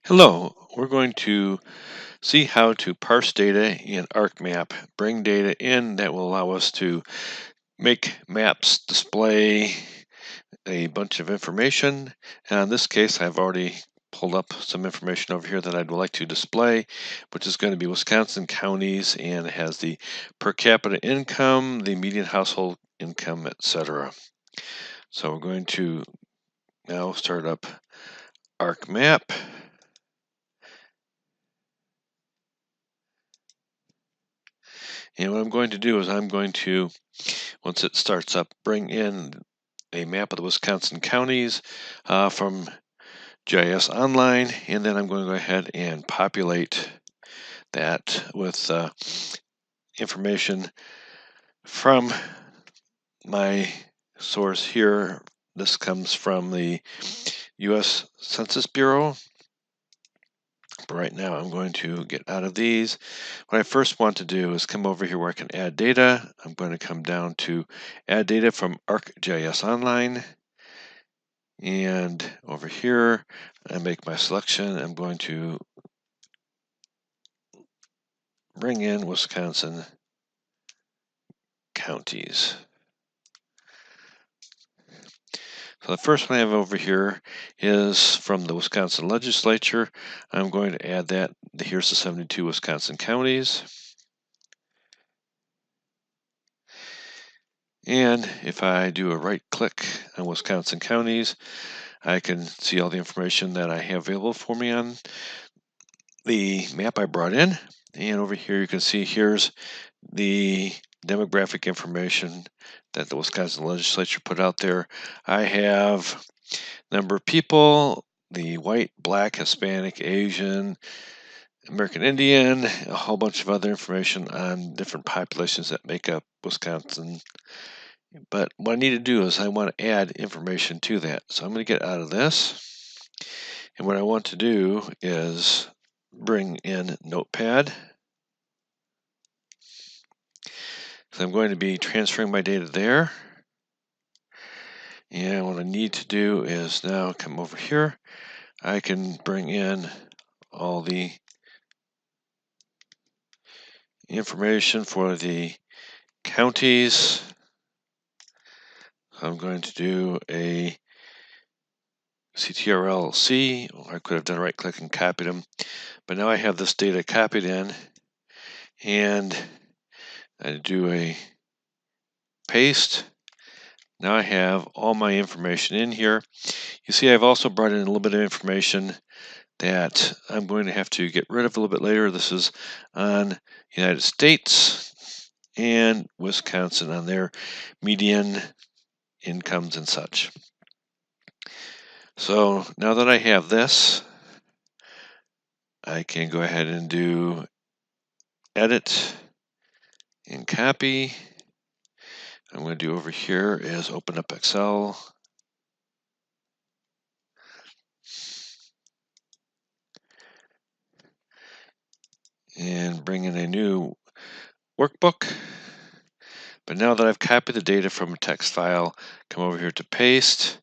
Hello, we're going to see how to parse data in ArcMap, bring data in that will allow us to make maps display a bunch of information. And in this case, I've already pulled up some information over here that I'd like to display, which is going to be Wisconsin counties, and it has the per capita income, the median household income, etc. So we're going to now start up ArcMap. And what I'm going to do is I'm going to, once it starts up, bring in a map of the Wisconsin counties from GIS Online, and then I'm going to go ahead and populate that with information from my source here. This comes from the U.S. Census Bureau. But right now I'm going to get out of these. What I first want to do is come over here where I can add data. I'm going to come down to add data from ArcGIS Online. And over here, I make my selection. I'm going to bring in Wisconsin counties. So the first one I have over here is from the Wisconsin legislature. I'm going to add that. Here's the 72 Wisconsin counties. And if I do a right click on Wisconsin counties, I can see all the information that I have available for me on the map I brought in. And over here you can see here's the demographic information that the Wisconsin legislature put out there. I have number of people, the white, black, Hispanic, Asian, American Indian, a whole bunch of other information on different populations that make up Wisconsin. But what I need to do is I want to add information to that. So I'm going to get out of this. And what I want to do is bring in Notepad. So I'm going to be transferring my data there. And what I need to do is now come over here. I can bring in all the information for the counties. I'm going to do a CTRL-C. I could have done right click and copied them, but now I have this data copied in, and I do a paste. Now I have all my information in here. You see I've also brought in a little bit of information that I'm going to have to get rid of a little bit later. This is on United States and Wisconsin on their median incomes and such. So now that I have this, I can go ahead and do edit and copy. I'm going to do over here is open up Excel. And bring in a new workbook. But now that I've copied the data from a text file, come over here to paste.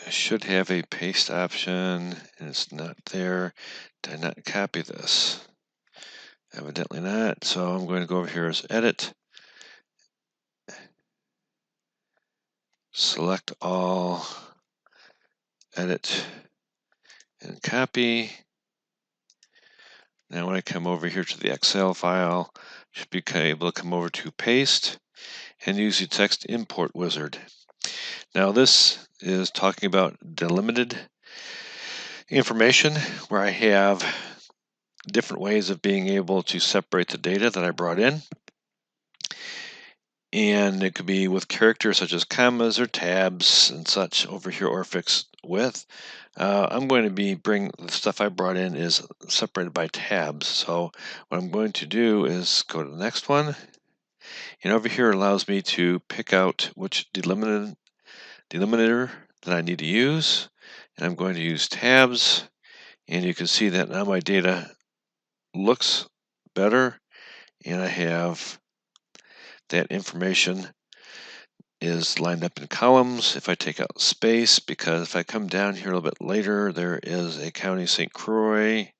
I should have a paste option, and it's not there. Did I not copy this? Evidently not. So I'm going to go over here as edit. Select all, edit, and copy. Now when I come over here to the Excel file, I should be able to come over to paste and use the text import wizard. Now this is talking about delimited information where I have different ways of being able to separate the data that I brought in. And it could be with characters such as commas or tabs and such over here, or fixed with. I'm going to be bring the stuff I brought in is separated by tabs. So what I'm going to do is go to the next one. And over here allows me to pick out which delimiter that I need to use. And I'm going to use tabs. And you can see that now my data looks better. And I have that information is lined up in columns. If I take out space, because if I come down here a little bit later, there is a county, St. Croix,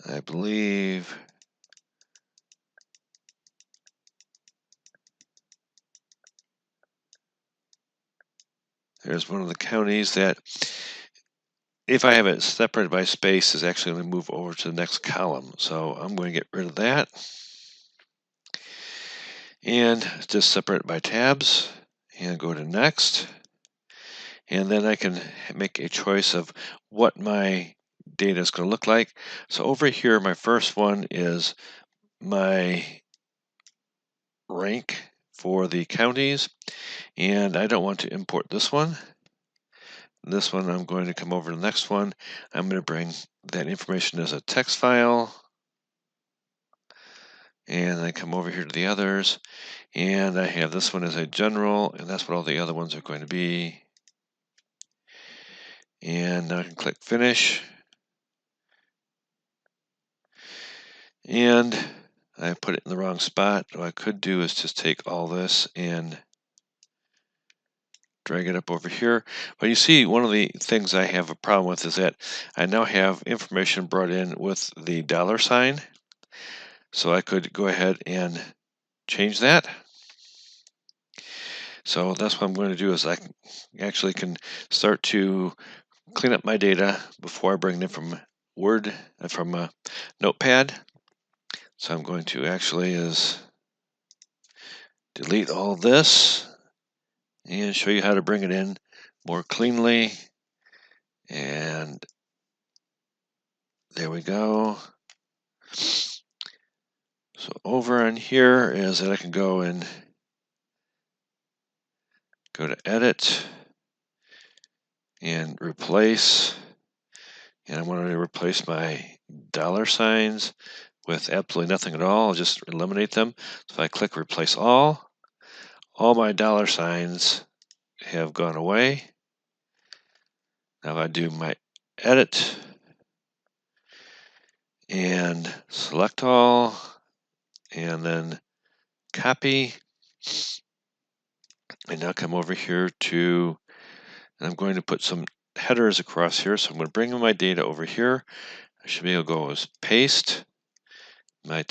I believe. There's one of the counties that, if I have it separated by space, is actually going to move over to the next column. So I'm going to get rid of that. And just separate it by tabs and go to next. And then I can make a choice of what my data is going to look like. So over here, my first one is my rank for the counties, and I don't want to import this one. This one, I'm going to come over to the next one. I'm going to bring that information as a text file, and I come over here to the others, and I have this one as a general, and that's what all the other ones are going to be. And now I can click finish, and I put it in the wrong spot. What I could do is just take all this and drag it up over here. But you see, one of the things I have a problem with is that I now have information brought in with the $sign. So I could go ahead and change that. So that's what I'm going to do, is I actually can start to clean up my data before I bring it in from Word, from a Notepad. So I'm going to actually delete all this and show you how to bring it in more cleanly. And there we go. So over on here is that I can go and go to edit and replace. And I want to replace my $signs with absolutely nothing at all. I'll just eliminate them. So if I click replace all my $signs have gone away. Now if I do my edit and select all and then copy, and now come over here to, and I'm going to put some headers across here. So I'm going to bring in my data over here. I should be able to go as paste my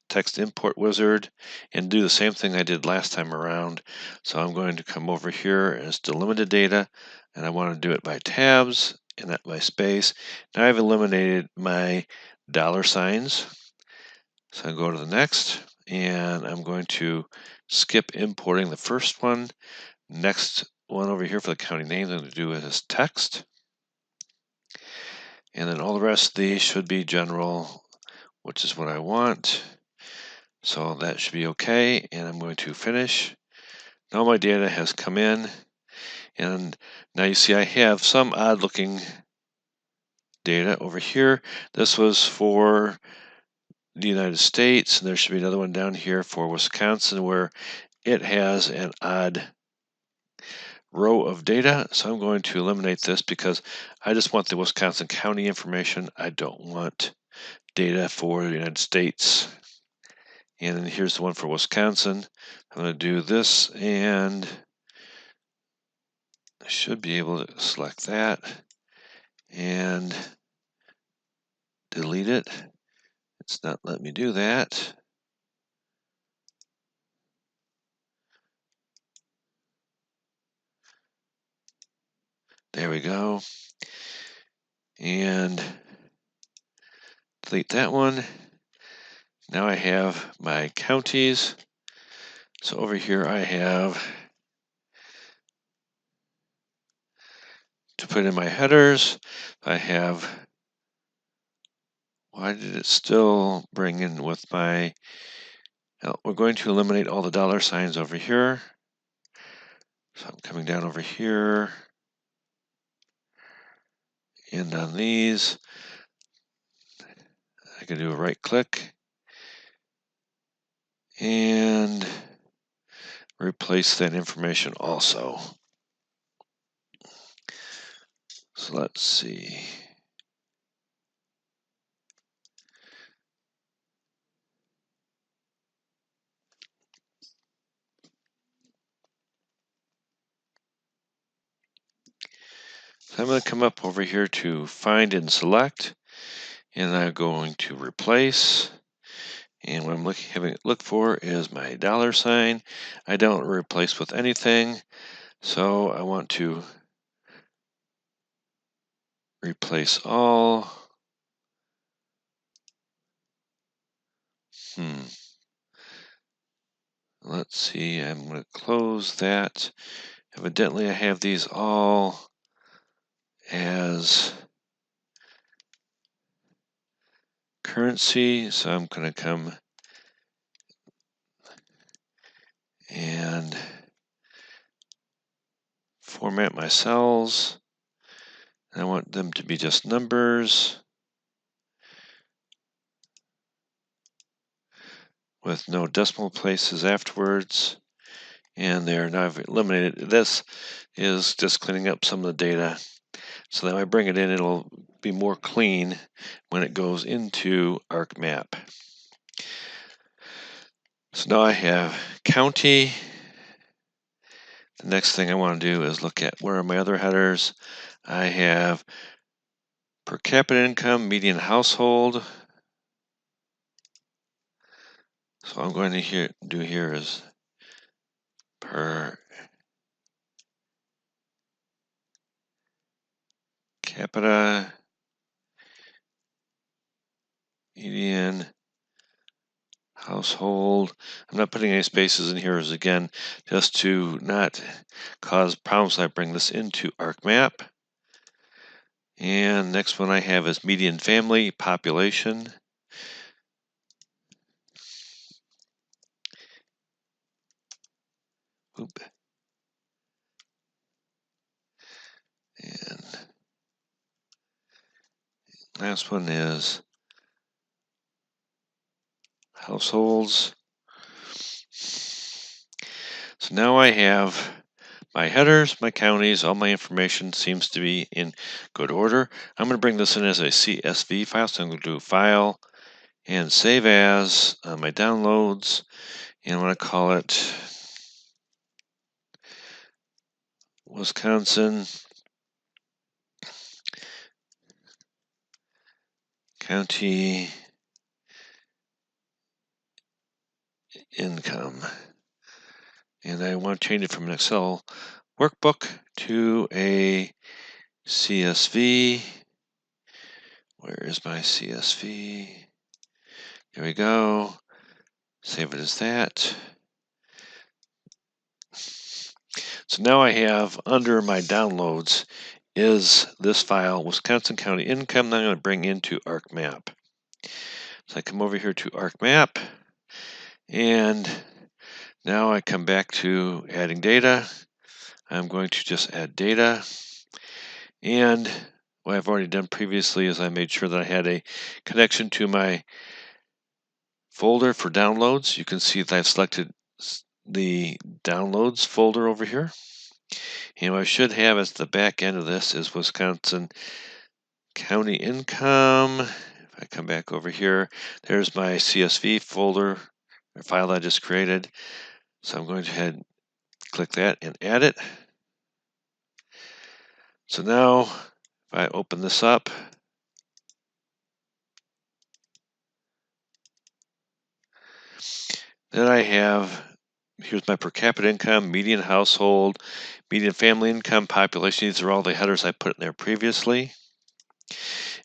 text import wizard and do the same thing I did last time around. So I'm going to come over here as delimited data, and I want to do it by tabs and not by space. Now I've eliminated my $signs. So I go to the next, and I'm going to skip importing the first one. Next one over here for the county name, I'm going to do it as text. And then all the rest of these should be general, which is what I want. So that should be okay, and I'm going to finish. Now my data has come in, and now you see I have some odd looking data over here. This was for the United States, and there should be another one down here for Wisconsin where it has an odd row of data. So I'm going to eliminate this because I just want the Wisconsin County information. I don't want data for the United States. And then here's the one for Wisconsin. I'm going to do this, and I should be able to select that and delete it. It's not letting me do that. There we go. And delete that one. Now I have my counties. So over here I have to put in my headers. I have, why did it still bring in with my, we're going to eliminate all the $signs over here. So I'm coming down over here and on these, I can do a right click and replace that information also. So let's see. So I'm going to come up over here to Find and Select, and I'm going to Replace. And what I'm having it look for is my $sign. I don't replace with anything, so I want to replace all. Let's see, I'm going to close that. Evidently, I have these all as currency, so I'm going to come and format my cells. I want them to be just numbers with no decimal places afterwards. And they're now eliminated. This is just cleaning up some of the data so that when I bring it in, it'll be more clean when it goes into ArcMap. So now I have county. The next thing I want to do is look at where are my other headers. I have per capita income, median household. So what I'm going to do here is per capita, median household. I'm not putting any spaces in here as again, just to not cause problems when I bring this into ArcMap. And next one I have is median family population. Oop. And last one is households. So now I have my headers, my counties, all my information seems to be in good order. I'm going to bring this in as a CSV file, so I'm going to do File and Save As, my downloads, and I'm going to call it Wisconsin County Income. And I want to change it from an Excel workbook to a CSV. Where is my CSV? There we go. Save it as that. So now I have under my downloads is this file, Wisconsin County Income, that I'm going to bring into ArcMap. So I come over here to ArcMap, and now I come back to adding data. I'm going to just add data. And what I've already done previously is I made sure that I had a connection to my folder for downloads. You can see that I've selected the downloads folder over here. And what I should have as the back end of this is Wisconsin County Income. If I come back over here, there's my CSV folder or file that I just created. So I'm going to head and click that and add it. So now if I open this up, then I have, here's my per capita income, median household, median family income, population. These are all the headers I put in there previously.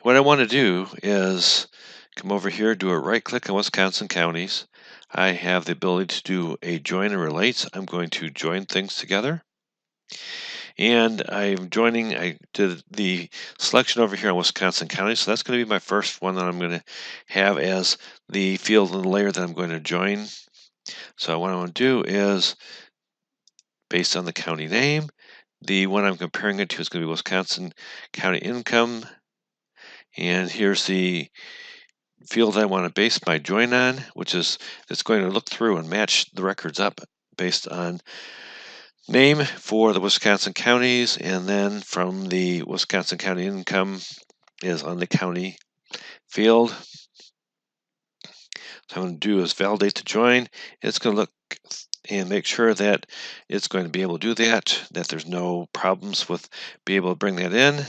What I want to do is come over here, do a right click on Wisconsin counties. I have the ability to do a join and relate. I'm going to join things together. And I'm joining, I did the selection over here on Wisconsin County. So that's going to be my first one that I'm going to have as the field and layer that I'm going to join. So what I want to do is, based on the county name, the one I'm comparing it to is going to be Wisconsin County Income. And here's the field I want to base my join on, which is it's going to look through and match the records up based on name for the Wisconsin counties, and then from the Wisconsin County Income is on the county field. So I'm going to do is validate to join. It's going to look and make sure that it's going to be able to do that, that there's no problems with being able to bring that in.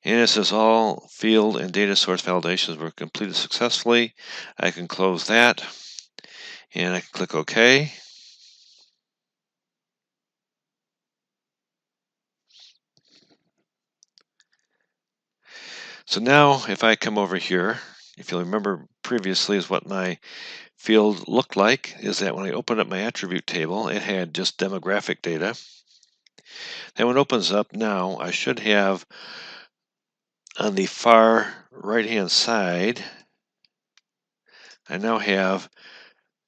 And it says all field and data source validations were completed successfully. I can close that, and I can click OK. So now if I come over here, if you'll remember previously is what my field looked like, is that when I opened up my attribute table, it had just demographic data. Then when it opens up now, I should have on the far right-hand side, I now have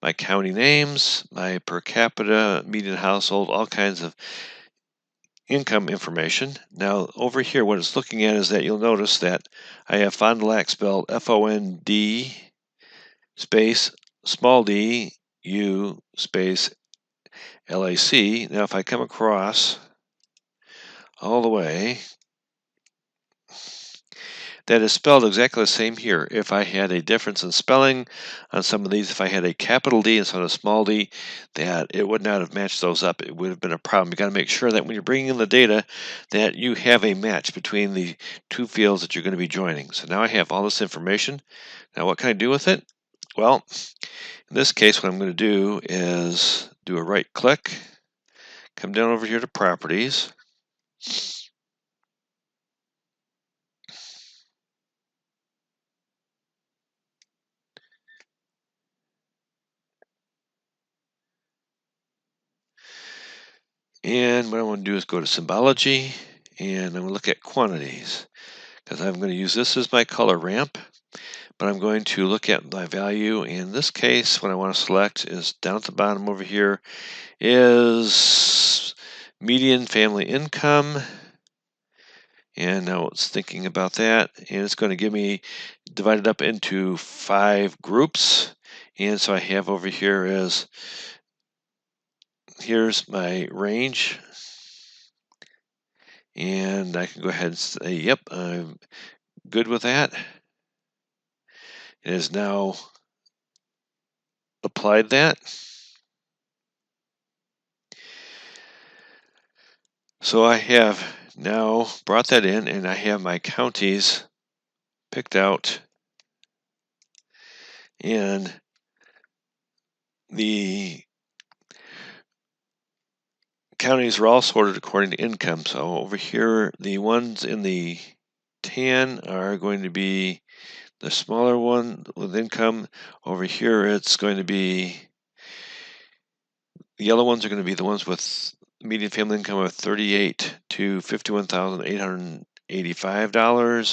my county names, my per capita, median household, all kinds of income information. Now over here, what it's looking at is that you'll notice that I have Fond du Lac spelled F-O-N-D space small d u space L-A-C. Now if I come across all the way, that is spelled exactly the same here. If I had a difference in spelling on some of these, if I had a capital D instead of a small d, that it would not have matched those up. It would have been a problem. You got to make sure that when you're bringing in the data that you have a match between the two fields that you're going to be joining. So now I have all this information. Now what can I do with it? Well, in this case, what I'm going to do is do a right click, come down over here to properties, and what I want to do is go to Symbology, and I'm going to look at quantities, because I'm going to use this as my color ramp, but I'm going to look at my value. In this case, what I want to select is down at the bottom over here is median family income, and now it's thinking about that, and it's going to give me divided up into 5 groups. And so I have over here is, here's my range, and I can go ahead and say, yep, I'm good with that. It has now applied that. So I have now brought that in, and I have my counties picked out, and the counties are all sorted according to income. So over here, the ones in the tan are going to be the smaller one with income. Over here, it's going to be, the yellow ones are going to be the ones with median family income of $38,000 to $51,885 are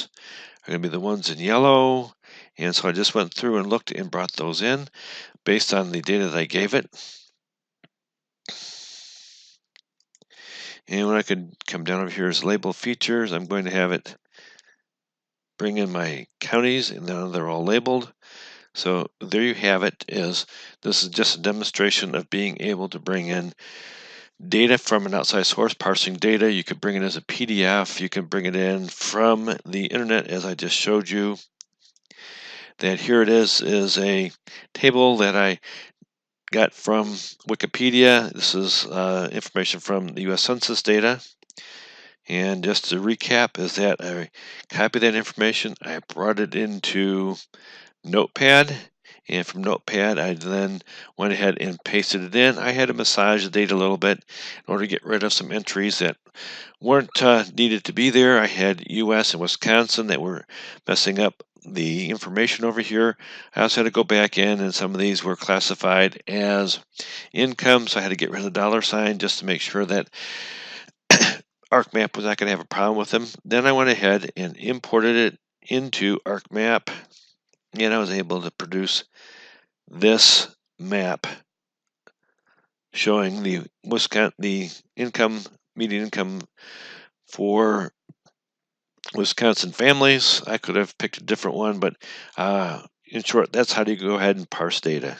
going to be the ones in yellow. And so I just went through and looked and brought those in based on the data that I gave it. And when I could come down over here as label features, I'm going to have it bring in my counties, and now they're all labeled. So there you have it. This is just a demonstration of being able to bring in data from an outside source, parsing data. You could bring it as a PDF. You can bring it in from the internet, as I just showed you. That here it is a table that I got from Wikipedia. This is information from the U.S. Census data. And just to recap is that I copied that information, I brought it into Notepad, and from Notepad I then went ahead and pasted it in. I had to massage the data a little bit in order to get rid of some entries that weren't needed to be there. I had US and Wisconsin that were messing up the information over here. I also had to go back in, and some of these were classified as income, so I had to get rid of the dollar sign just to make sure that ArcMap was not going to have a problem with them. Then I went ahead and imported it into ArcMap, and I was able to produce this map showing the median income for Wisconsin families. I could have picked a different one, but in short, that's how you go ahead and parse data.